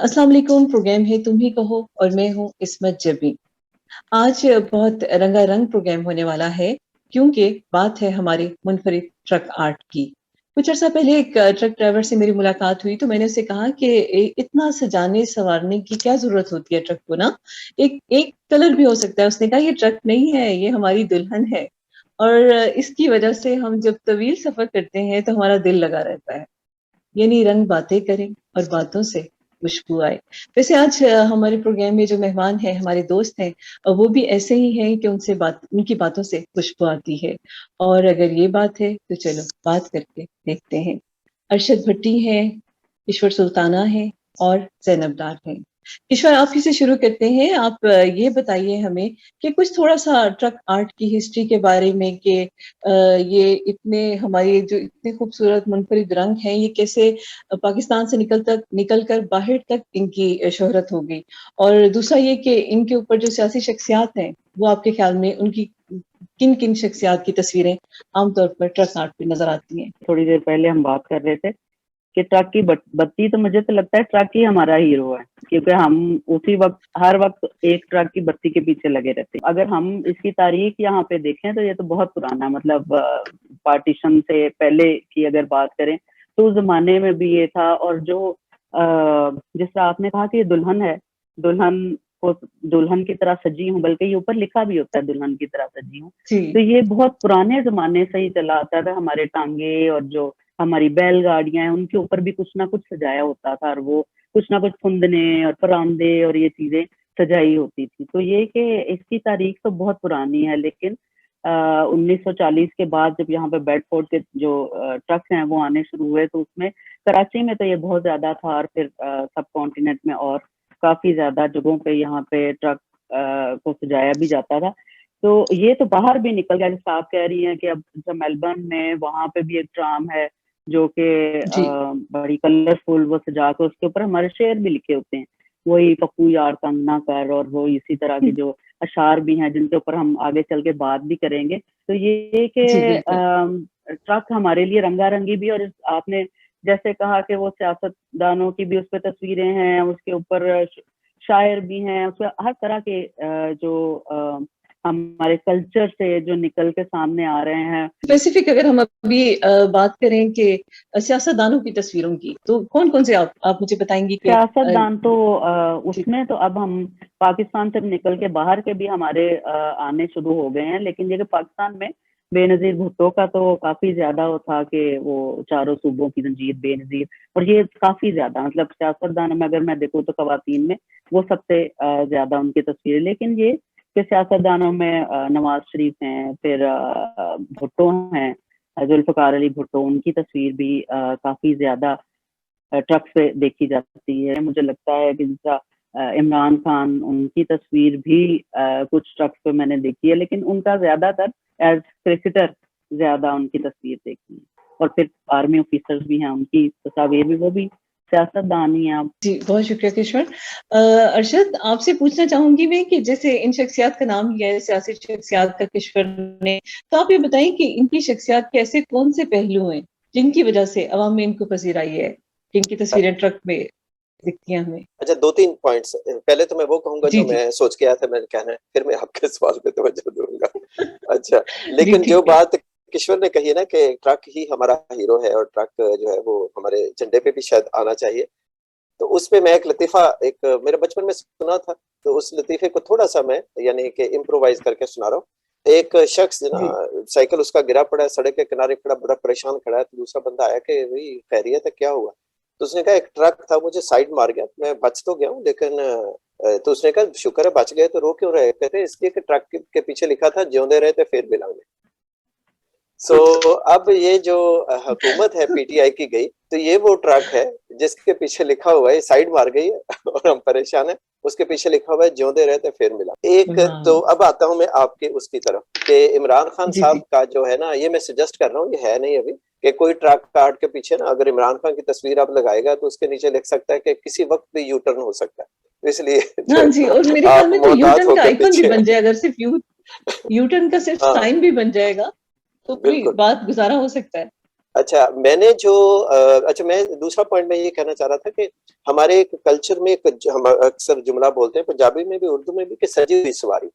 अस्सलाम वालेकुम। प्रोग्राम है तुम ही कहो और मैं हूँ इस्मत जबी। आज बहुत रंगारंग प्रोग्राम होने वाला है क्योंकि बात है हमारे मुनफरिद ट्रक आर्ट की। कुछ अर्सा पहले एक ट्रक ड्राइवर से मेरी मुलाकात हुई तो मैंने उससे कहा कि इतना सजाने संवारने की क्या जरूरत होती है ट्रक को ना। एक एक कलर भी हो सकता है। उसने कहा ये ट्रक नहीं है, ये हमारी दुल्हन है। और इसकी वजह से हम जब तवील सफर करते हैं तो हमारा दिल लगा रहता है। यानी रंग बातें करें और बातों से खुशबू आए। वैसे आज हमारे प्रोग्राम में जो मेहमान हैं, हमारे दोस्त हैं, वो भी ऐसे ही हैं कि उनकी बातों से खुशबू आती है। और अगर ये बात है तो चलो बात करके देखते हैं। अरशद भट्टी हैं, ईश्वर सुल्ताना हैं और ज़ैनब डार हैं। ईश्वर, आप ही से शुरू करते हैं। आप ये बताइए हमें कि कुछ थोड़ा-सा ट्रक आर्ट की हिस्ट्री के बारे में कि ये इतने हमारे जो इतने खूबसूरत मुनफरिद रंग हैं, ये कैसे पाकिस्तान से निकल कर बाहर तक इनकी शोहरत हो गई। और दूसरा ये कि इनके ऊपर जो सियासी शख्सियात हैं, वो आपके ख्याल में उनकी किन-किन शख्सियात की तस्वीरें आमतौर पर ट्रक आर्ट पे नज़र आती हैं? थोड़ी देर पहले हम बात कर रहे थे कि ट्रक की बत्ती, तो मुझे तो लगता है ट्रक ही हमारा हीरो है, क्योंकि हम उसी वक्त हर वक्त एक ट्रक की बत्ती के पीछे लगे रहते हैं। अगर हम इसकी तारीख यहाँ पे देखें तो ये तो बहुत पुराना, मतलब पार्टीशन से पहले की अगर बात करें तो उस जमाने में भी ये था। और जो जिस तरह आपने कहा कि ये दुल्हन है, दुल्हन को दुल्हन की तरह सजी हूँ, बल्कि ये ऊपर लिखा भी होता है दुल्हन की तरह सजी हूँ। तो जी। ये बहुत पुराने जमाने से ही चला आता था। हमारे टांगे और जो हमारी बैलगाड़ियां हैं उनके ऊपर भी कुछ ना कुछ सजाया होता था, और वो कुछ ना कुछ फुंदने और परांदे और ये चीजें सजाई होती थी। तो ये कि इसकी तारीख तो बहुत पुरानी है, लेकिन 1940 के बाद जब यहाँ पे बेडफोर्ड के जो ट्रक हैं वो आने शुरू हुए, तो उसमें कराची में तो ये बहुत ज्यादा था, और फिर सब कॉन्टिनेंट में और काफी ज्यादा जगहों पे यहाँ पे ट्रक को सजाया भी जाता था। तो ये तो बाहर भी निकल गया, जैसे आप कह रही हैं कि अब जो मेलबर्न में वहां पे भी एक ट्राम है जो कि जी। बड़ी कलरफुल, वो सजा के उसके ऊपर हमारे शेर भी लिखे होते हैं, वही पप्पू यार तंग ना कर, और वो इसी तरह के जो अशार भी हैं जिनके ऊपर हम आगे चल के बात भी करेंगे। तो ये कि जी, बिल्कुल। ट्रक हमारे लिए रंगारंगी भी, और आपने जैसे कहा कि वो सियासतदानों की भी उस पर तस्वीरें हैं, उसके ऊपर शायर भी हैं, उसमें हर तरह के जो हमारे कल्चर से जो निकल के सामने आ रहे हैं। स्पेसिफिक अगर हम अभी बात करें कि सियासतदानों की तस्वीरों की, तो कौन-कौन से आप मुझे बताएँगी कि सियासतदान तो जी। उसमें तो अब हम पाकिस्तान से निकल के बाहर के भी हमारे आने शुरू हो गए हैं, लेकिन ये कि पाकिस्तान में बेनज़ीर भुट्टो का तो काफी ज्यादा वो था कि वो चारों सूबों की जंजीर बेनज़ीर, और ये काफी ज्यादा, मतलब सियासतदान में अगर मैं देखूँ तो खवातीन में वो सबसे ज्यादा उनकी तस्वीरें। लेकिन ये कि सियासतदानों में नवाज शरीफ हैं, फिर भुट्टो हैं, जुल्फ़िकार अली भुट्टो, उनकी तस्वीर भी काफी ज्यादा ट्रक पे देखी जाती है। मुझे लगता है कि जैसा इमरान खान, उनकी तस्वीर भी कुछ ट्रक्स पे मैंने देखी है, लेकिन उनका ज्यादातर एज क्रिकेटर ज्यादा उनकी तस्वीर देखी है। और फिर आर्मी ऑफिसर्स भी हैं, उनकी तस्वीर भी, वो भी सियासतदान ही हैं। आप जी, बहुत शुक्रिया किशोर। अरशद, आपसे पूछना चाहूँगी मैं कि जैसे इन शख्सियात का नाम लिया है, सियासी शख्सियात का किशोर ने, तो आप ये बताएँ कि इनकी शख्सियात के ऐसे कौन से पहलू हैं, जिनकी वजह से अवाम में इनको पसंद आई है, जिनकी तस्वीरें ट्रक में दिखती हैं हमें? अच्छा, 2-3 पॉइंट्स। पहले तो मैं वो कहूँगा जी, जो जी। मैं सोच के आया था मैंने कहना है, फिर मैं आपके सवाल पे तवज्जो दूँगा। अच्छा, जी, लेकिन जो ठीक है। बात किश्वर ने कही है ना कि ट्रक ही हमारा हीरो है और ट्रक जो है वो हमारे झंडे पे भी शायद आना चाहिए। तो उसपे मैं एक लतीफ़ा एक मेरे बचपन में सुना था, तो उस लतीफ़े को थोड़ा-सा मैं यानी कि इम्प्रोवाइज़ करके सुना रहा हूँ। एक शख्स ना जी। साइकिल उसका गिरा पड़ा है, सड़क के किनारे खड़ा बड़ा परेशान खड़ा है, तो दूसरा बंदा आया कि भई खैरियत है, क्या हुआ? तो उसने कहा एक ट्रक था मुझे साइड मार गया, मैं बच तो गया हूँ लेकिन तो उसने कहा शुक्र है बच गए, तो रो क्यों रहे? कहते इसलिए कि ट्रक के पीछे लिखा था जिਉਂਦੇ रहे थे फिर मिलेंगे। सो अब ये जो हुकूमत है पीटीआई की गई, तो ये वो ट्रक है जिसके पीछे लिखा हुआ है साइड मार गई है और हम परेशान हैं, उसके पीछे लिखा हुआ है जिਉਂਦੇ रहे थे फिर मिला। एक तो वाह! अब आता हूँ मैं आपके उसकी तरफ कि इमरान खान जी, साहब जी। का जो है ना, ये मैं सजेस्ट कर रहा हूँ, ये है नहीं अभी, कि कोई ट्रक कार्ड के पीछे ना अगर इमरान खान की तस्वीर आप लगाएगा तो उसके नीचे लिख सकता है कि किसी वक्त भी यू टर्न हो सकता है। तो इसलिए जो हाँ है जी, ना और मेरे ख्याल आप में तो यू मोहतात टर्न का होकर आइकन भी पीछे बन हैं। जाए, अगर सिर्फ यू टर्न का सिर्फ हाँ, साइन भी बन जाएगा, तो भी बिल्कुल। बात गुज़ारा हो सकता है। अच्छा, मैंने जो अच्छा, मैं दूसरा पॉइंट मैं ये कहना चाह रहा था कि हमारे एक कल्चर में एक हम अक्सर जुमला बोलते हैं पंजाबी में भी उर्दू में भी कि सजी हुई सवारी।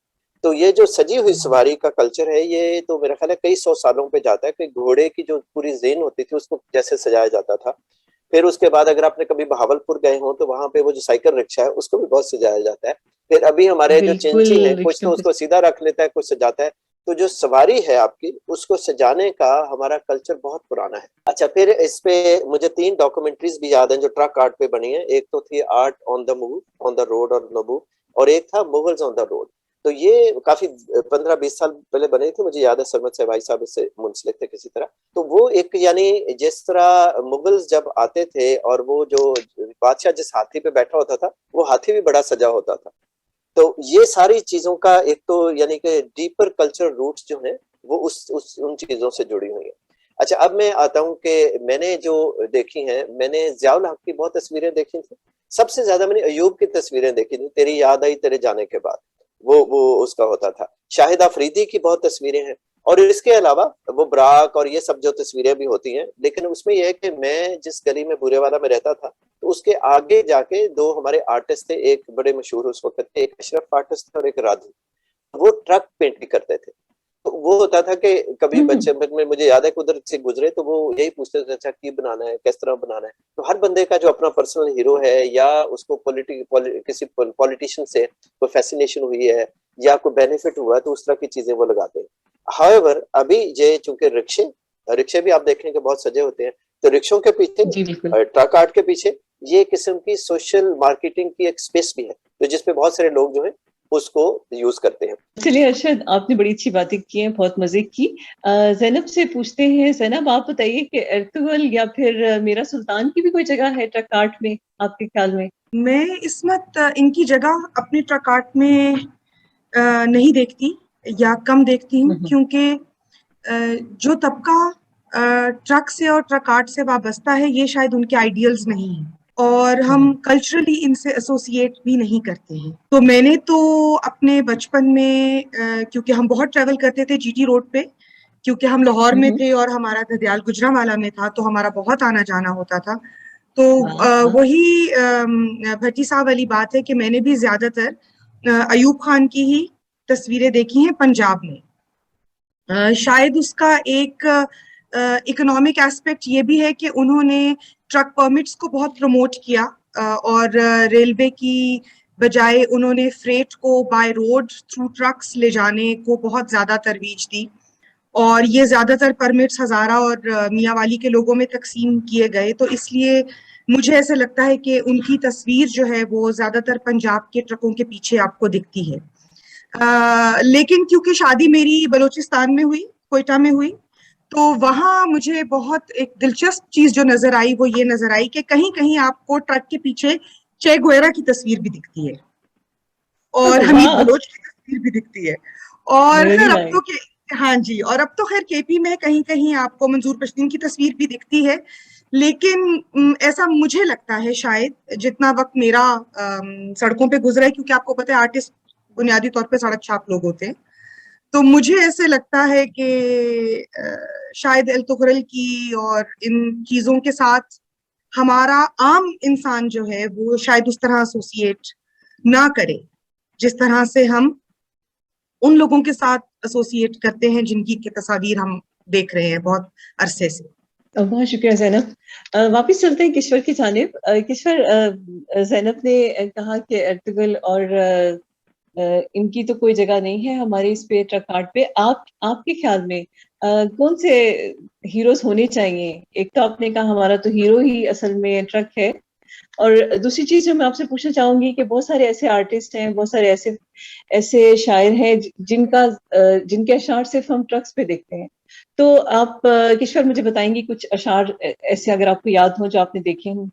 तो ये जो सजी हुई सवारी का कल्चर है, ये तो मेरा ख्याल है कई सौ सालों पे जाता है कि घोड़े की जो पूरी ज़ेन होती थी उसको जैसे सजाया जाता था। फिर उसके बाद अगर आपने कभी बहावलपुर गए हो तो वहां पे वो जो साइकिल रिक्शा है उसको भी बहुत सजाया जाता है। फिर अभी हमारे जो बिल्कुल, चिंची हैं, कुछ रिक्शों तो पे उसको सीधा रख लेता है, कुछ सजाता है। तो जो सवारी है आपकी, उसको सजाने का हमारा कल्चर बहुत पुराना है। अच्छा, फिर इस पे मुझे 3 डॉक्यूमेंट्रीज भी याद हैं जो ट्रक आर्ट पे बनी है। एक तो थी art on the move, on the road और द मूव, और एक था मुगल्स ऑन द रोड। तो ये काफी 15-20 साल पहले बने थे, मुझे याद है सरमद से भाई साहब इससे मुंसलिक थे किसी तरह। तो वो एक, यानी जिस तरह मुगल्स जब आते थे और वो जो बादशाह जिस हाथी पे बैठा होता था, वो हाथी भी बड़ा सजा होता था। तो ये सारी चीजों का एक तो यानी कि डीपर कल्चरल रूट्स जो हैं वो उस उन चीजों से जुड़ी हुई हैं। अच्छा, अब मैं आता हूँ कि मैंने जो देखी हैं, मैंने ज़ियाउल हक की बहुत तस्वीरें देखी थी। सबसे ज्यादा मैंने अयूब की तस्वीरें देखी थी, तेरी याद आई तेरे जाने के बाद, वो उसका होता था। शाहिद अफरीदी की बहुत तस्वीरें हैं, और इसके अलावा वो ब्राक और ये सब जो तस्वीरें भी होती हैं। लेकिन उसमें यह है कि मैं जिस गली में बुरेवाला में रहता था, तो उसके आगे जाके 2 हमारे आर्टिस्ट थे, एक बड़े मशहूर उस वक्त थे, एक अशरफ आर्टिस्ट थे और एक राधू। वो ट्रक पेंटिंग करते थे। तो वो होता था कि कभी हुँ, बच्चे में मुझे याद है कि उधर से गुजरे तो वो यही पूछते थे, अच्छा की बनाना है, किस तरह बनाना है। तो हर बंदे का जो अपना पर्सनल हीरो है, या उसको किसी पॉलिटिशियन से कोई फैसिनेशन हुई है या कोई बेनिफिट हुआ है, तो उस तरह की चीजें वो लगाते हैं। हाउएवर अभी ये चूंकि रिक्शे रिक्शे भी आप देखें कि बहुत सजे होते हैं, तो रिक्शों के पीछे, जी, बिल्कुल। ट्रक आर्ट के पीछे ये किस्म की सोशल मार्केटिंग की एक स्पेस भी है, तो जिसपे बहुत सारे लोग जो है उसको यूज करते हैं। चलिए अरशद, आपने बड़ी अच्छी बातें की हैं, बहुत मज़े की। ज़ैनब से पूछते हैं, ज़ैनब आप बताइए कि अर्तुगरुल या फिर मीरा सुल्तान की भी कोई जगह है ट्रक आर्ट में, आपके ख्याल में? मैं इसमत इनकी जगह अपने ट्रक आर्ट में नहीं देखती या कम देखती हूँ, हुँ, क्योंकि जो तबका ट्रक से और ट्रक आर्ट से वाबस्ता है, ये शायद उनके आइडियल्स नहीं हैं, और हम हुँ, कल्चरली इनसे एसोसिएट भी नहीं करते हैं। तो मैंने तो अपने बचपन में क्योंकि हम बहुत ट्रैवल करते थे जीटी रोड पे, क्योंकि हम लाहौर हुँ, में हुँ। थे और हमारा ददियाल गुजरांवाला में था, तो हमारा बहुत आना जाना होता था। तो वाह! वाह! वही भट्टी साहब वाली बात है कि मैंने भी ज्यादातर अयूब खान की ही तस्वीरें देखी हैं पंजाब में। शायद उसका एक इकोनॉमिक एस्पेक्ट ये भी है कि उन्होंने ट्रक परमिट्स को बहुत प्रमोट किया, और रेलवे की बजाय उन्होंने फ्रेट को बाय रोड थ्रू ट्रक्स ले जाने को बहुत ज्यादा तरवीज दी, और ये ज्यादातर परमिट्स हजारा और मियाँवाली के लोगों में तकसीम किए गए। तो इसलिए मुझे ऐसा लगता है कि उनकी तस्वीर जो है वो ज्यादातर पंजाब के ट्रकों के पीछे आपको दिखती है। लेकिन क्योंकि शादी मेरी बलूचिस्तान में हुई, कोयटा में हुई, तो वहां मुझे बहुत एक दिलचस्प चीज जो नजर आई वो ये नजर आई कि कहीं कहीं आपको ट्रक के पीछे चे गुवेरा की तस्वीर भी दिखती है, और हमीद वाह! बलोच की तस्वीर भी दिखती है। और वेरी खैर अब तो नाइस। हाँ जी, और अब तो खैर केपी में कहीं कहीं आपको मंजूर पश्तीन की तस्वीर भी दिखती है। लेकिन ऐसा मुझे लगता है, शायद जितना वक्त मेरा सड़कों पे गुजरा है, क्योंकि आपको पता है आर्टिस्ट बुनियादी तौर पे सड़क छाप लोग होते हैं, तो मुझे ऐसे लगता है कि शायद एल तुगरल की और इन चीजों के साथ हमारा आम इंसान जो है वो शायद उस तरह एसोसिएट ना करे जिस तरह से हम उन लोगों के साथ एसोसिएट करते हैं जिनकी की तस्वीर हम देख रहे हैं बहुत अरसे से। बहुत शुक्रिया ज़ैनब। वापस चलते हैं किश्वर की जानिब। किश्वर, ज़ैनब ने कहा कि अर्तुगरुल और इनकी तो कोई जगह नहीं है हमारे इस पे ट्रक आर्ट पे। आपके ख्याल में कौन से हीरोज होने चाहिए? एक तो आपने कहा हमारा तो हीरो ही असल में ट्रक है, और दूसरी चीज जो मैं आपसे पूछना चाहूंगी कि बहुत सारे ऐसे आर्टिस्ट हैं, बहुत सारे ऐसे ऐसे शायर हैं जिनके अशार सिर्फ हम ट्रक्स पे देखते हैं। तो आप किशोर मुझे बताएंगी कुछ अशार ऐसे अगर आपको याद हो जो आपने देखे हों?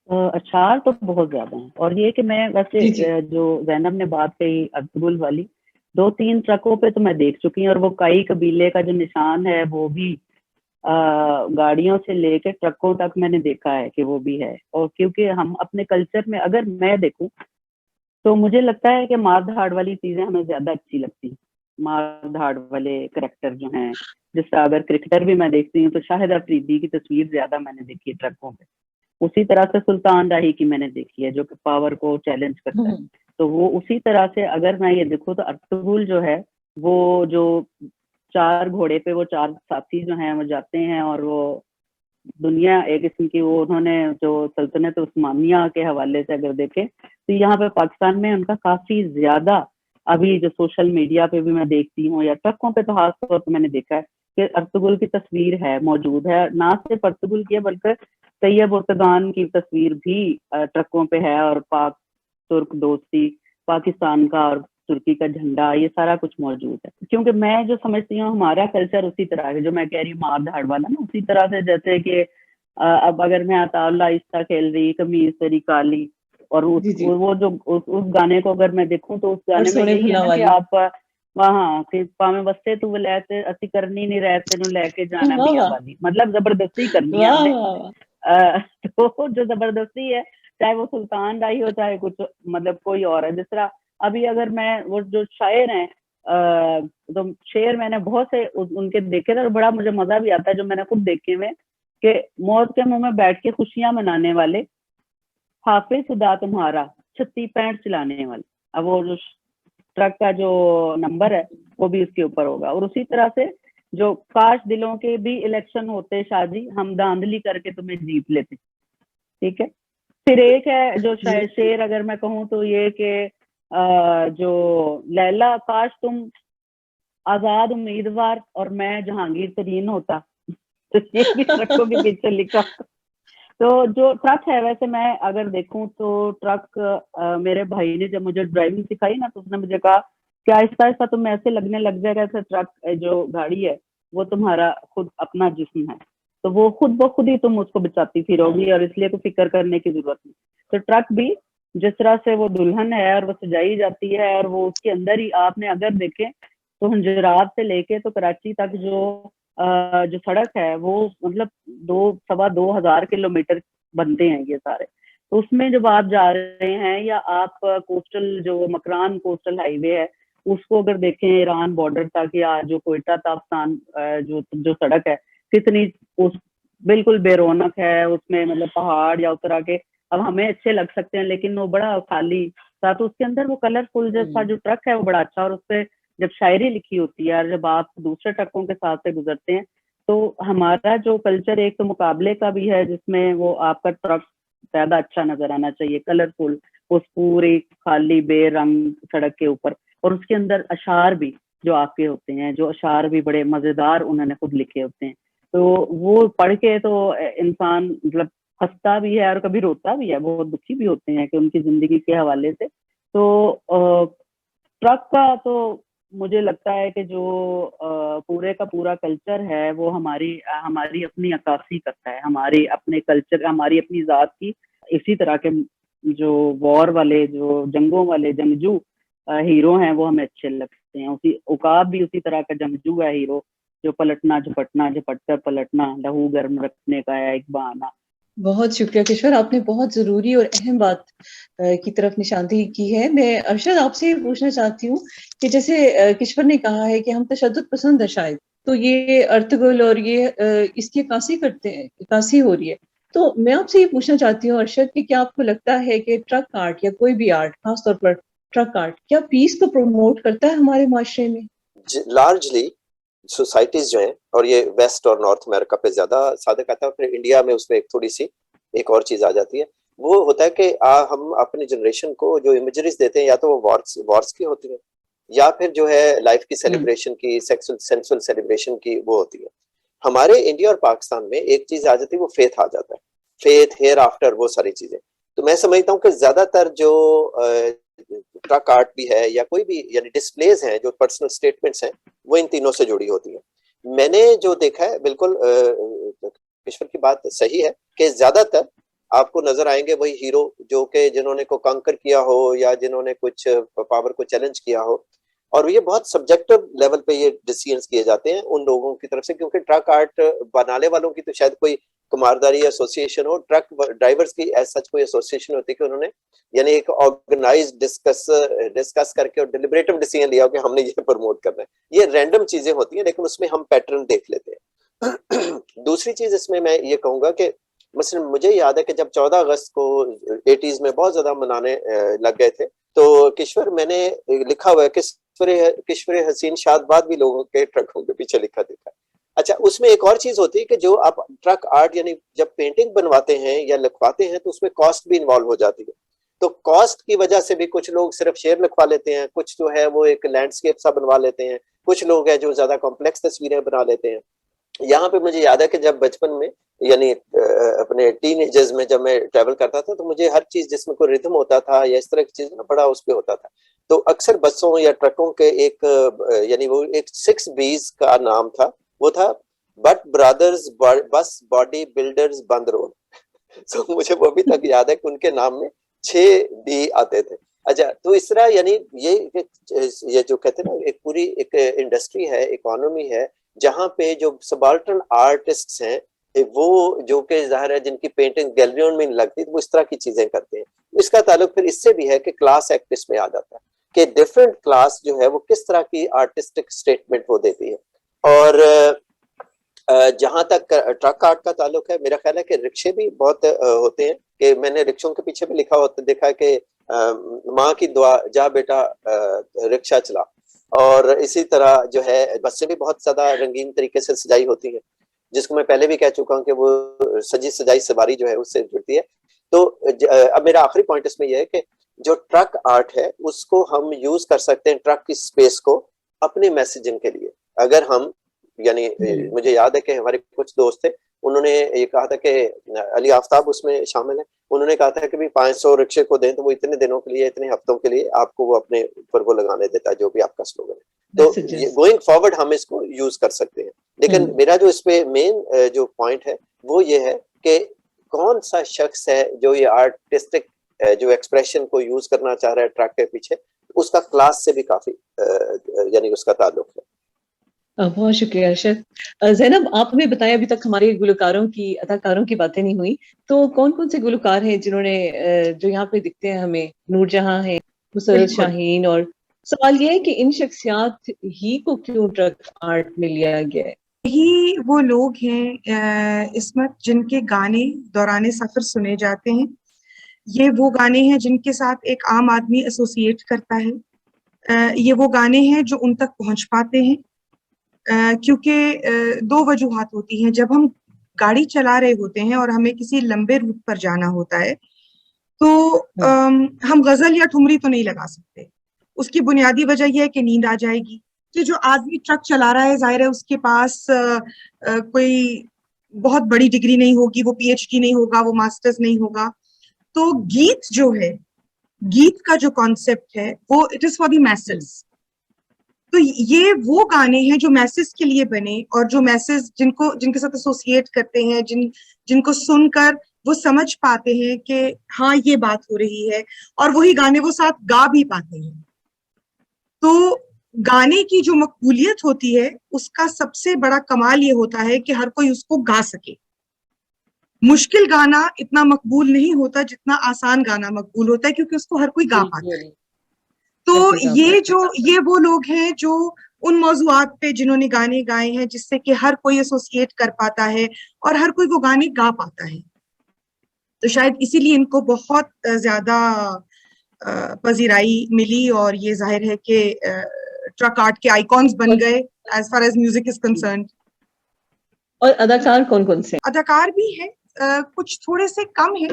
अशार तो बहुत ज्यादा हैं, और ये कि मैं वैसे जी, जी। जो जैनब ने बात कही अर्तुगरुल वाली, 2-3 ट्रकों पे तो मैं देख चुकी हूँ, और वो कई कबीले का जो निशान है वो भी गाड़ियों से लेके ट्रकों तक मैंने देखा है कि वो भी है। और क्योंकि हम अपने कल्चर में अगर मैं देखूं तो मुझे लगता है कि मार धाड़ वाली चीजें हमें ज्यादा अच्छी लगती हैं। मार धाड़ वाले करेक्टर जो हैं, जिस तरह अगर क्रिकेटर भी मैं देखती हूँ तो शाहिद अफरीदी की तस्वीर ज्यादा मैंने देखी है ट्रकों पे। उसी तरह से सुल्तान राही की मैंने देखी है, जो कि पावर को चैलेंज करता है। तो वो उसी तरह से अगर मैं ये देखूँ तो अर्तुगरुल जो है, वो जो 4 घोड़े पे वो 4 साथी जो हैं वो जाते हैं, और वो दुनिया एक किस्म की, वो उन्होंने जो सल्तनत उस्मानिया के हवाले से अगर देखें तो यहाँ पे पाकिस्तान में उनका काफी ज्यादा, अभी जो सोशल मीडिया पे भी मैं देखती हूँ या ट्रकों पे तो खास तौर पर मैंने देखा है कि अर्तुगरुल की तस्वीर है, मौजूद है। ना सिर्फ अर्तुगरुल की है बल्कि तैयब उर्तगान की तस्वीर भी ट्रकों पे है, और पाक तुर्क दोस्ती, पाकिस्तान का और तुर्की का झंडा, ये सारा कुछ मौजूद है। क्योंकि मैं जो समझती हूँ हमारा कल्चर उसी तरह है, जो मैं कह रही हूँ मार धाड़ वाला ना, उसी तरह से जैसे कि अब अगर मैं अताउल्लाह आहिस्ता खेल रही, कमीज तेरी काली, और वो जो उस गाने को अगर मैं देखूं तो उस गाने में यही है ना कि आप वहाँ कि पावे वस्ते तू वलैते अति करनी नहीं रह तेनू लेके जाना मियां वाली, मतलब जबरदस्ती करनी है हमने। तो जो जबरदस्ती है, चाहे वो सुल्तान राही हो चाहे कुछ मतलब कोई और है। जिस तरह अभी अगर मैं वो जो शायर हैं, तो शेर मैंने बहुत से उनके देखे थे और बड़ा मुझे मजा भी आता है, जो मैंने खुद देखे हुए, कि मौत के मुंह में बैठ के खुशियां मनाने वाले, हाफिज खुदा तुम्हारा 36-65 चलाने वाले। अब वो जो ट्रक का जो नंबर है वो भी उसके ऊपर होगा। और उसी तरह से जो काश दिलों के भी इलेक्शन होते शादी, हम धांधली करके तुम्हें जीत लेते। ठीक है। फिर एक है जो शेर अगर मैं कहूँ तो ये कि जो लैला काश तुम आजाद उम्मीदवार और मैं जहांगीर तरीन होता, तो ये भी ट्रकों के पीछे लिखा। तो जो ट्रक है, वैसे मैं अगर देखूं तो ट्रक मेरे भाई ने जब मुझे ड्राइविंग सिखाई ना, तो उसने मुझे कहा कि आहिस्ता आहिस्ता तुम्हें ऐसे लगने लग जाएगा जैसे ट्रक जो गाड़ी है वो तुम्हारा खुद अपना जिस्म है, तो वो खुद ब खुद ही तुम उसको बचाती फिरोगी, और इसलिए तो फिक्र करने की जरूरत नहीं। तो ट्रक भी जिस तरह से वो दुल्हन है और वो सजाई जाती है, और वो उसके अंदर ही आपने अगर देखे तो हुंजरात से लेके तो कराची तक जो सड़क है वो मतलब 2-2.25 किलोमीटर बनते हैं ये सारे। तो उसमें जब आप जा रहे हैं, या आप कोस्टल जो मकरान कोस्टल हाईवे है उसको अगर देखें ईरान बॉर्डर तक, या जो कोयटा ताफ्तान जो सड़क है, कितनी उस बिल्कुल बेरौनक है, उसमें मतलब पहाड़ या उस तरह के अब हमें अच्छे लग सकते हैं, लेकिन वो बड़ा खाली था। तो उसके अंदर वो कलरफुल जैसा जो ट्रक है वो बड़ा अच्छा, और उसपे जब शायरी लिखी होती है, और जब आप दूसरे ट्रकों के साथ से गुजरते हैं, तो हमारा जो कल्चर एक तो मुकाबले का भी है, जिसमें वो आपका ट्रक ज्यादा अच्छा नजर आना चाहिए, कलरफुल, उस पूरी खाली बेरंग सड़क के ऊपर, और उसके अंदर अशार भी जो आपके होते हैं, जो अशार भी बड़े मजेदार उन्होंने खुद लिखे होते हैं। तो वो पढ़ के तो इंसान मतलब हंसता भी है और कभी रोता भी है, बहुत दुखी भी होते हैं कि उनकी जिंदगी के हवाले से। तो ट्रक का तो मुझे लगता है कि जो पूरे का पूरा कल्चर है वो हमारी अपनी अक्कासी करता है, हमारी अपने कल्चर, हमारी अपनी जात की। इसी तरह के जो वॉर वाले, जो जंगों वाले जंगजू हीरो हैं वो हमें अच्छे लगते हैं। उसी उकाब भी उसी तरह का जंगजू है हीरो, जो पलटना झपटना झपट कर पलटना, लहू गर्म रखने का है एक बहाना। बहुत शुक्रिया किशोर, आपने बहुत जरूरी और अहम बात की तरफ निशानदेही की है। मैं अरशद आपसे ये पूछना चाहती हूँ कि जैसे किशोर ने कहा है कि हम तशद्दुद पसंद है शायद, तो ये अर्तुगरुल और ये इसकी अक्कासी करते हैं, अक्कासी हो रही है। तो मैं आपसे ये पूछना चाहती हूँ अरशद कि क्या आपको लगता है कि ट्रक आर्ट या कोई भी आर्ट, खासतौर पर ट्रक आर्ट, क्या पीस को प्रमोट करता है हमारे माशरे में? लार्जली सोसाइटीज जो हैं, और ये वेस्ट और नॉर्थ अमेरिका पे ज्यादा सादक आता है, फिर इंडिया में उसमें एक थोड़ी सी एक और चीज आ जाती है। वो होता है कि हम अपनी जनरेशन को जो इमेजरीज देते हैं, या तो वो वॉर्स की होती है, या फिर जो है लाइफ की सेलिब्रेशन की, सेंसुअल सेलिब्रेशन की वो होती है। हमारे इंडिया और पाकिस्तान में एक चीज आ जाती है, वो फेथ आ जाता है, फेथ, हेयर आफ्टर, वो सारी चीजें। तो मैं समझता हूँ कि ज्यादातर जो ट्रक आर्ट भी है या कोई भी यानी डिस्प्लेज हैं, जो पर्सनल स्टेटमेंट्स हैं, वो इन तीनों से जुड़ी होती है। मैंने जो देखा है, बिल्कुल ईश्वर की बात सही है कि ज्यादातर आपको नजर आएंगे वही हीरो जो कि जिन्होंने को कंकर किया हो, या जिन्होंने कुछ पावर को चैलेंज किया हो। और ये बहुत सब्जेक्टिव लेवल पे ये डिसीजंस किए जाते हैं उन लोगों की तरफ से, क्योंकि ट्रक आर्ट बनाने वालों की तो शायद कोई कुमारदारी एसोसिएशन हो, ट्रक ड्राइवर्स की एज सच कोई एसोसिएशन होती है कि उन्होंने यानी एक ऑर्गेनाइज्ड डिस्कस करके और डिलिबरेटिव डिसीजन लिया हो कि हमने ये प्रमोट करना है। ये रैंडम चीजें होती हैं, लेकिन उसमें हम पैटर्न देख लेते हैं। दूसरी चीज इसमें मैं ये कहूंगा कि मसलन मुझे याद है कि जब 14 अगस्त को 80s में बहुत ज्यादा मनाने लग गए थे, तो किश्वर मैंने लिखा हुआ है कि किश्वर हसीन शादबाद भी लोगों के ट्रकों के पीछे लिखा दिखा। अच्छा, उसमें एक और चीज होती है कि जो आप ट्रक आर्ट यानी जब पेंटिंग बनवाते हैं या लिखवाते हैं तो उसमें कॉस्ट भी इन्वॉल्व हो जाती है। तो कॉस्ट की वजह से भी कुछ लोग सिर्फ शेर लिखवा लेते हैं, कुछ जो है वो एक लैंडस्केप सा बनवा लेते हैं, कुछ लोग हैं जो ज्यादा कॉम्प्लेक्स तस्वीरें बना लेते हैं। यहाँ पे मुझे याद है कि जब बचपन में यानी अपने टीनेजर्स में जब मैं ट्रैवल करता था तो मुझे हर चीज जिसमें कोई रिदम होता था या इस तरह की चीज ना बड़ा उस पे होता था। तो अक्सर बसों या ट्रकों के एक यानी वो एक 6 B's का नाम था, वो था बट ब्रदर्स बस बॉडी बिल्डर्स बंद रोड। तो मुझे वो अभी तक याद है कि उनके नाम में 6 B आते थे। अच्छा, तो इस तरह यानी ये जो कहते हैं ना एक पूरी एक इंडस्ट्री है, इकोनॉमी है, जहाँ पे जो सबाल्टर्न आर्टिस्ट्स हैं वो जो कि जाहिर है जिनकी पेंटिंग गैलरियों में नहीं लगती, तो वो इस तरह की चीजें करते हैं। इसका ताल्लुक फिर इससे भी है कि क्लास एक्ट इसमें आ जाता है कि डिफरेंट क्लास जो है वो किस तरह की आर्टिस्टिक स्टेटमेंट वो देती है। और जहां तक ट्रक आर्ट का ताल्लुक है, मेरा ख्याल है कि रिक्शे भी बहुत होते हैं कि मैंने रिक्शों के पीछे भी लिखा होता देखा कि माँ की दुआ जा बेटा रिक्शा चला। और इसी तरह जो है बसें भी बहुत ज्यादा रंगीन तरीके से सजाई होती हैं, जिसको मैं पहले भी कह चुका हूँ कि वो सजी सजाई सवारी जो है उससे जुड़ती है। तो अब मेरा आखिरी पॉइंट इसमें यह है कि जो ट्रक आर्ट है उसको हम यूज कर सकते हैं ट्रक की स्पेस को अपने मैसेजिंग के लिए। अगर हम यानी मुझे याद है कि हमारे कुछ दोस्त थे, उन्होंने ये कहा था कि अली आफ्ताब उसमें शामिल है, उन्होंने कहा था कि भी 500 रिक्शे को दें तो वो इतने दिनों के लिए इतने हफ्तों के लिए आपको वो अपने ऊपर वो लगाने देता है जो भी आपका स्लोगन है। तो गोइंग फॉरवर्ड हम इसको यूज कर सकते हैं। लेकिन मेरा जो इस पे मेन जो पॉइंट है वो ये है कि कौन सा शख्स है जो ये आर्टिस्टिक जो एक्सप्रेशन को यूज करना चाह रहा है ट्रक के पीछे, उसका क्लास से भी काफी यानी उसका ताल्लुक है। बहुत शुक्रिया अरशद। ज़ैनब, आप हमें बताएं, अभी तक हमारे गुलकारों की अदाकारों की बातें नहीं हुई, तो कौन कौन से गुलकार हैं जिन्होंने जो यहाँ पे दिखते हैं हमें? नूरजहां है, मुसरत शाहीन, और सवाल ये है कि इन शख्सियात ही को क्यों ट्रक आर्ट में लिया गया है? यही वो लोग हैं इस्मत जिनके गाने दौरान सफर सुने जाते हैं। ये वो गाने हैं जिनके साथ एक आम आदमी एसोसिएट करता है। ये वो गाने हैं जो उन तक पहुंच पाते हैं क्योंकि 2 वजूहात होती हैं। जब हम गाड़ी चला रहे होते हैं और हमें किसी लंबे रूट पर जाना होता है तो हम गजल या ठुमरी तो नहीं लगा सकते। उसकी बुनियादी वजह यह है कि नींद आ जाएगी। कि जो आदमी ट्रक चला रहा है जाहिर है उसके पास कोई बहुत बड़ी डिग्री नहीं होगी, वो PhD नहीं होगा, वो मास्टर्स नहीं होगा। तो गीत जो है, गीत का जो कॉन्सेप्ट है वो it is for the message. तो ये वो गाने हैं जो मैसेज के लिए बने और जो मैसेज जिनके साथ एसोसिएट करते हैं, जिनको सुनकर वो समझ पाते हैं कि हाँ ये बात हो रही है, और वही गाने वो साथ गा भी पाते हैं। तो गाने की जो मकबूलियत होती है उसका सबसे बड़ा कमाल ये होता है कि हर कोई उसको गा सके। मुश्किल गाना इतना मकबूल नहीं होता जितना आसान गाना मकबूल होता है, क्योंकि उसको हर कोई गा पाता है। तो ये वो लोग हैं जो उन मौजुआत पे जिन्होंने गाने गाए हैं जिससे कि हर कोई एसोसिएट कर पाता है और हर कोई वो गाने गा पाता है। तो शायद इसीलिए इनको बहुत ज्यादा पजीराई मिली और ये जाहिर है कि ट्रक आर्ट के आइकॉन्स बन गए as far as music is concerned. और अदाकार कौन कौन से? अदाकार भी है, कुछ थोड़े से कम है।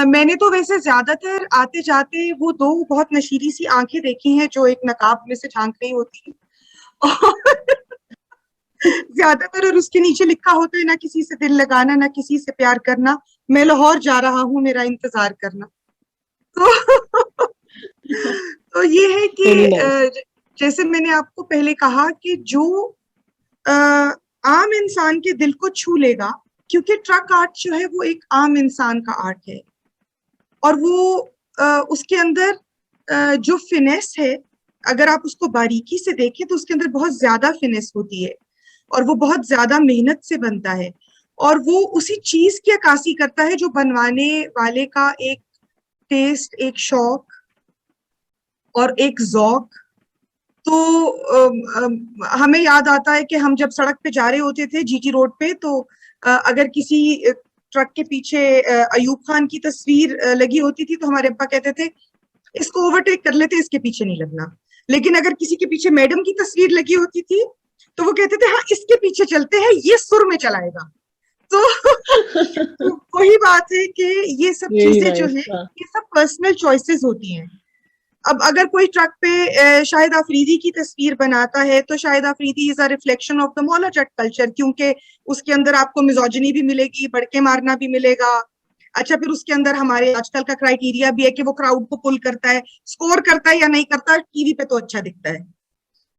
मैंने तो वैसे ज्यादातर आते जाते वो 2 बहुत नशीली सी आंखें देखी हैं जो एक नकाब में से झांक रही होती है ज्यादातर, और उसके नीचे लिखा होता है ना किसी से दिल लगाना, ना किसी से प्यार करना, मैं लाहौर जा रहा हूँ मेरा इंतजार करना। तो ये है कि जैसे मैंने आपको पहले कहा कि जो आम इंसान के दिल को छू लेगा, क्योंकि ट्रक आर्ट जो है वो एक आम इंसान का आर्ट है और वो उसके अंदर जो फिनेस है, अगर आप उसको बारीकी से देखें तो उसके अंदर बहुत ज्यादा फिनेस होती है और वो बहुत ज्यादा मेहनत से बनता है। और वो उसी चीज की अक्कासी करता है जो बनवाने वाले का एक टेस्ट, एक शौक और एक जौक। तो हमें याद आता है कि हम जब सड़क पे जा रहे होते थे जीटी रोड पे, तो अगर किसी ट्रक के पीछे अयूब खान की तस्वीर लगी होती थी तो हमारे अब्बा कहते थे इसको ओवरटेक कर लेते, इसके पीछे नहीं लगना। लेकिन अगर किसी के पीछे मैडम की तस्वीर लगी होती थी तो वो कहते थे हाँ इसके पीछे चलते हैं, ये सुर में चलाएगा। तो वही बात है कि ये सब वेरी चीजें जो नाइस। है ये सब पर्सनल चॉइसेस होती हैं। अब अगर कोई ट्रक पे शाहिद आफरीदी की तस्वीर बनाता है तो Shahid Afridi is a reflection of the Maula Jatt culture, क्योंकि उसके अंदर आपको मिजोजिनी भी मिलेगी, भड़के मारना भी मिलेगा। अच्छा, फिर उसके अंदर हमारे आजकल का क्राइटेरिया भी है कि वो क्राउड को पुल करता है, स्कोर करता है या नहीं करता, टीवी पे तो अच्छा दिखता है।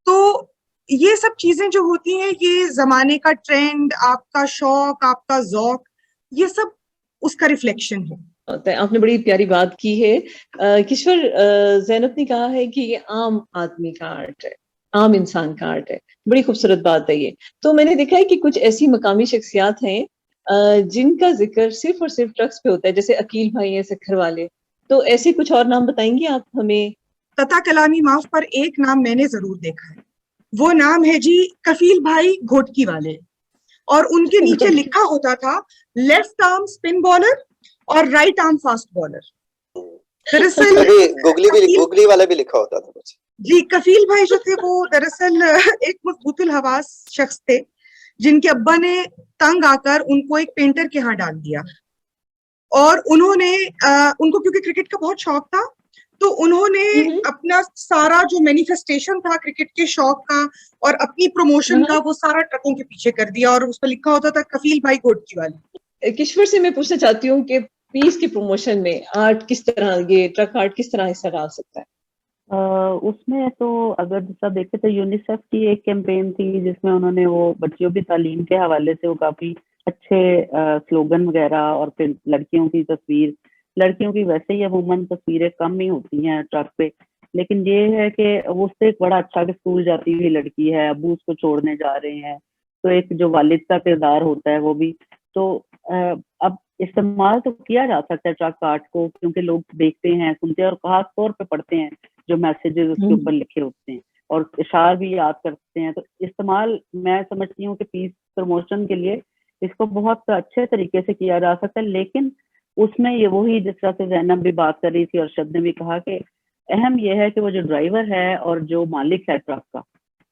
तो ये सब चीजें जो होती हैं, ये जमाने का ट्रेंड, आपका शौक, आपका जौक, ये सब उसका रिफ्लेक्शन है। होता है। आपने बड़ी प्यारी बात की है। किश्वर, ज़ैनब ने कहा है कि ये आम आदमी का आर्ट है, आम इंसान का आर्ट है। बड़ी खूबसूरत बात है ये। तो मैंने देखा है कि कुछ ऐसी मकामी शख्सियात हैं जिनका जिक्र सिर्फ और सिर्फ ट्रक्स पे होता है, जैसे अकील भाई हैं सखर वाले। तो ऐसे कुछ और नाम बताएंगे आप हमें? तथा कलामी माफ पर एक नाम मैंने जरूर देखा है, वो नाम है जी कफील भाई घोटकी वाले। और उनके नीचे लिखा होता था लेफ्ट आर्म स्पिन बॉलर और राइट आर्म फास्ट बॉलर। दरअसल कभी कफील गुगली वाला भी लिखा होता था कुछ। जी, कफील भाई जो थे वो दरअसल एक मजबूतुल हवास शख्स थे, जिनके अब्बा ने तंग आकर उनको एक पेंटर के यहाँ डाल दिया। और उन्होंने उनको क्योंकि क्रिकेट का बहुत शौक था, तो उन्होंने अपना सारा जो मैनिफेस्टेशन था क्रिकेट के शौक का और अपनी प्रमोशन का, वो सारा ट्रकों के पीछे कर दिया और उस पर लिखा होता था कफील भाई घोटकी वाली। किश्वर से मैं पूछना चाहती हूँ कि पीस की प्रमोशन में आर्ट किस तरह, ये ट्रक आर्ट किस तरह हिस्सा डाल सकता है? उसमें तो अगर जैसा देखे तो यूनिसेफ की एक कैंपेन थी जिसमें उन्होंने वो बच्चियों की तालीम के हवाले से वो काफी अच्छे स्लोगन वगैरह, और फिर लड़कियों की तस्वीर, लड़कियों की वैसे ही अमूमन तस्वीरें कम ही होती हैं ट्रक पे, लेकिन ये है कि वो उससे एक बड़ा अच्छा कि स्कूल जाती हुई लड़की है, अबू उसको छोड़ने जा रहे हैं, तो एक जो वालिद का किरदार होता है वो भी। तो अब इस्तेमाल तो किया जा सकता है ट्रक आर्ट को, क्योंकि लोग देखते हैं, सुनते हैं और खास तौर पे पढ़ते हैं जो मैसेजेस उसके ऊपर लिखे होते हैं और इशार भी याद करते हैं। तो इस्तेमाल मैं समझती हूँ कि पीस प्रमोशन के लिए इसको बहुत अच्छे तरीके से किया जा सकता है, लेकिन उसमें ये वही जिस तरह से ज़ैनब भी बात कर रही थी और शब्द ने भी कहा कि अहम यह है कि वो जो ड्राइवर है और जो मालिक है ट्रक का,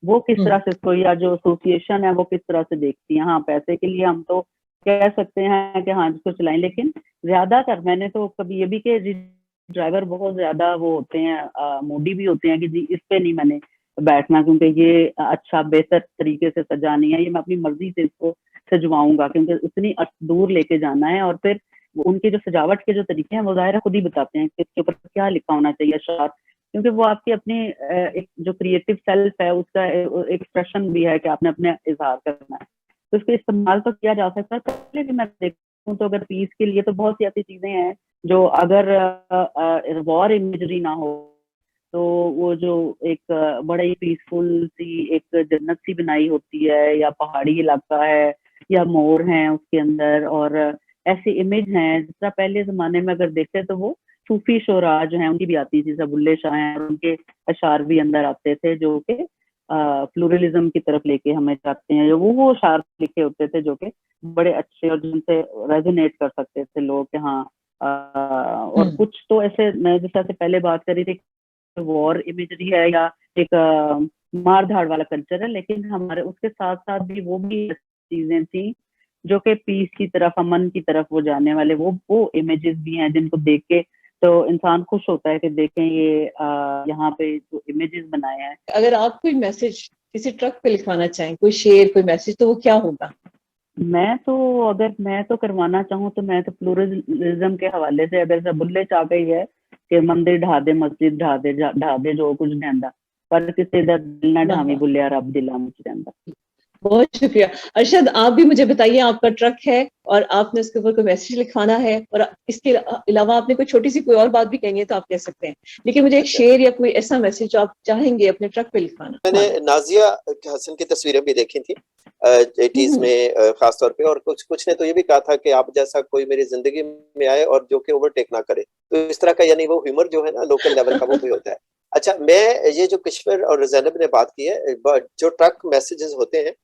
वो किस तरह से इसको, या जो एसोसिएशन है वो किस तरह से देखती है। हाँ, पैसे के लिए हम तो कह सकते हैं कि हाँ जिसको चलाएं, लेकिन ज्यादातर मैंने तो कभी ये भी कि ड्राइवर बहुत ज्यादा वो होते हैं, मूडी भी होते हैं कि जी इस पे नहीं मैंने बैठना, क्योंकि ये अच्छा बेहतर तरीके से सजा नहीं है, ये मैं अपनी मर्जी से इसको सजवाऊंगा, क्योंकि उतनी दूर लेके जाना है। और फिर उनके जो सजावट के जो तरीके हैं वो ज़ाहिर खुद ही बताते हैं कि इसके ऊपर क्या लिखा होना चाहिए अशार, क्योंकि वो आपकी अपनी एक जो क्रिएटिव सेल्फ है उसका एक्सप्रेशन भी है कि आपने अपने इजहार करना है। तो इसका इस्तेमाल तो किया जा सकता है। पहले भी मैं देखूँ तो अगर पीस के लिए तो बहुत सी ऐसी चीजें हैं जो अगर वॉर इमेजरी ना हो तो वो जो एक बड़ा ही पीसफुल सी एक जन्नत सी बनाई होती है, या पहाड़ी इलाका है या मोर हैं उसके अंदर, और ऐसी इमेज हैं जिस तरह पहले जमाने में अगर देखते तो वो सूफी शोरा जो है उनकी भी आती थी, जैसे बुल्ले शाह हैं और उनके अशार भी अंदर आते थे जो कि प्लूरलिज्म की तरफ लेके हमें जाते हैं। वो अशार लिखे होते थे जो कि बड़े अच्छे और जिनसे रेजोनेट कर सकते थे लोग कि हाँ। और कुछ तो ऐसे मैं जैसे से पहले बात करी थी वॉर इमेजरी है या एक मार धाड़ वाला कल्चर है, लेकिन हमारे उसके साथ साथ भी वो भी चीजें थी जो कि पीस की तरफ, अमन की तरफ वो जाने वाले वो इमेजेस भी हैं जिनको देख के तो इंसान खुश होता है कि देखें ये यहाँ पे जो इमेजेस बनाए हैं। अगर आप कोई मैसेज किसी ट्रक पे लिखवाना चाहें, कोई शेर, कोई मैसेज, तो वो क्या होगा? अगर मैं तो करवाना चाहूँ तो मैं तो प्लूरलिज्म के हवाले से, अगर बुल्ले चाह गई है कि मंदिर ढा दे, मस्जिद ढा दे जो कुछ ढहंदा, पर किसी दा दिल ना ढावी बुल्लिया रब दिला मुझ रहिंदा। बहुत शुक्रिया। अरशद, आप भी मुझे बताइए, आपका ट्रक है और आपने उसके ऊपर कोई मैसेज लिखवाना है और इसके अलावा आपने कोई छोटी सी कोई और बात भी कहनी है तो आप कह सकते हैं, लेकिन मुझे एक अच्छा। शेर या कोई ऐसा मैसेज जो आप चाहेंगे अपने ट्रक पे लिखवाना। मैंने नाजिया हसन की तस्वीरें भी देखी थी 80s में खास तौर पे, और कुछ ने तो ये भी कहा था कि आप जैसा कोई मेरी जिंदगी में आए और जो कि ओवरटेक ना करे, तो इस तरह का यानी वो ह्यूमर जो है ना लोकल लेवल का वो भी होता है। अच्छा, मैं ये जो किश्वर और ज़ैनब ने बात की है, जो ट्रक मैसेजेस होते हैं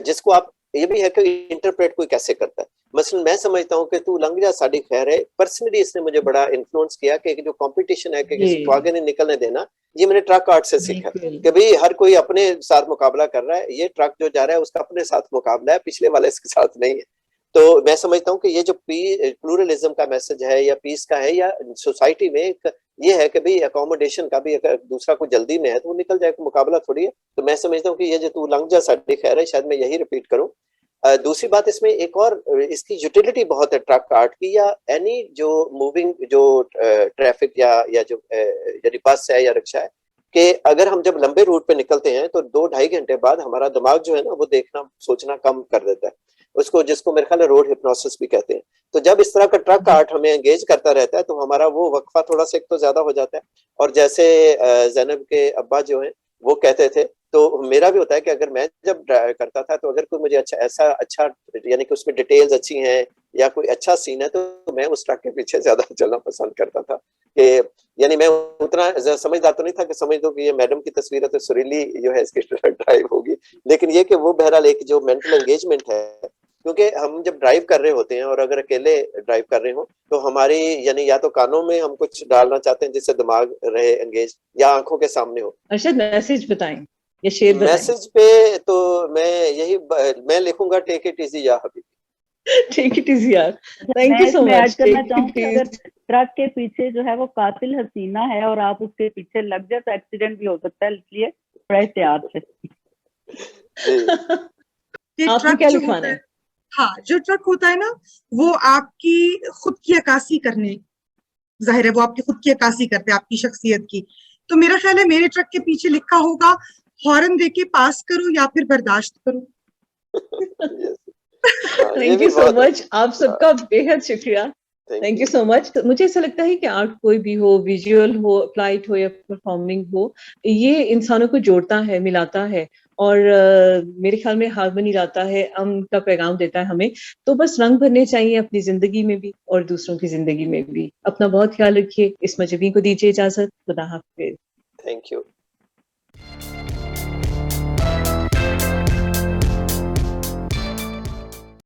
जिसको आप, ये भी है कि इंटरप्रेट कोई कैसे करता है। मसलन मैं समझता हूँ कि तू लंघ जा साड़ी खैर है, पर्सनली इसने मुझे बड़ा इन्फ्लुएंस किया कि जो कंपटीशन है कि किसी को आगे नहीं निकलने देना, ये मैंने ट्रक आर्ट से सीखा कि भाई हर कोई अपने साथ मुकाबला कर रहा है, ये ट्रक जो जा रहा है उसका अपने साथ मुकाबला है, पिछले वाले इसके साथ नहीं है। तो मैं समझता हूँ कि ये जो प्लूरलिज्म का मैसेज है या पीस का है, या सोसाइटी में एक ये है कि भाई अकोमोडेशन का भी, अगर दूसरा कोई जल्दी में है तो वो निकल जाए, मुकाबला थोड़ी है। तो मैं समझता हूँ कि ये जो तू लंघ जा साड़ी खैर है, शायद मैं यही रिपीट करूँ। दूसरी बात इसमें एक और, इसकी यूटिलिटी बहुत है ट्रक आर्ट की, या एनी जो मूविंग जो ट्रैफिक या जो यानी बस है या रिक्शा है, कि अगर हम जब लंबे रूट पे निकलते हैं तो 2-2.5 घंटे बाद हमारा दिमाग जो है ना वो देखना सोचना कम कर देता है, उसको जिसको मेरे ख्याल है रोड हिप्नोसिस भी कहते हैं। तो जब इस तरह का ट्रक आर्ट हमें एंगेज करता रहता है तो हमारा वो वक्फा थोड़ा सा एक तो ज्यादा हो जाता है। और जैसे ज़ैनब के अब्बा जो हैं वो कहते थे, तो मेरा भी होता है कि अगर मैं जब करता था तो अगर कोई मुझे अच्छा यानी कि उसमें डिटेल्स अच्छी हैं या कोई अच्छा सीन है तो मैं उस ट्रक के पीछे ज्यादा चलना पसंद करता था। कि यानी मैं उतना समझदार तो नहीं था कि समझ दो कि ये मैडम की तस्वीर है तो सुरीली जो है इसकी ड्राइव होगी, लेकिन ये कि वो बहरहाल एक जो मेंटल एंगेजमेंट है, क्योंकि हम जब ड्राइव कर रहे होते हैं और अगर अकेले ड्राइव कर रहे हो तो हमारी यानी या तो कानों में हम कुछ डालना चाहते हैं जिससे दिमाग रहे एंगेज, या आंखों के सामने हो। अरशद, मैसेज बताएं या शेर बताएं। मैसेज पे तो मैं लिखूंगा टेक इट इजी या हबीबी। टेक इट इजी यार, थैंक मैं यू सो इसमें ऐड मच। करना चाहूंगी, अगर ट्रक के पीछे जो है वो कातिल हसीना है और आप उसके पीछे लग जाए तो एक्सीडेंट भी हो सकता है, इसलिए थोड़ा एहतियात से। आपने क्या लिखवाना है? हाँ, जो ट्रक होता है ना वो आपकी खुद की अक्कासी करने, जाहिर है वो आपकी खुद की अक्कासी करते हैं आपकी शख्सियत की। तो मेरा ख्याल है मेरे ट्रक के पीछे लिखा होगा, हॉर्न देके पास करो या फिर बर्दाश्त करो। थैंक यू सो मच, आप सबका बेहद शुक्रिया, थैंक यू सो मच। मुझे ऐसा लगता है कि आर्ट कोई भी हो, विजुअल हो, अप्लाइड हो या परफॉर्मिंग हो, ये इंसानों को जोड़ता है, मिलाता है और मेरे ख्याल में हार्मनी लाता है, अमन का पैगाम देता है हमें। तो बस रंग भरने चाहिए अपनी जिंदगी में भी और दूसरों की जिंदगी में भी। अपना बहुत ख्याल रखिए। इस्मा जबीं को दीजिए इजाजत। खुदा हाफिज। Thank you.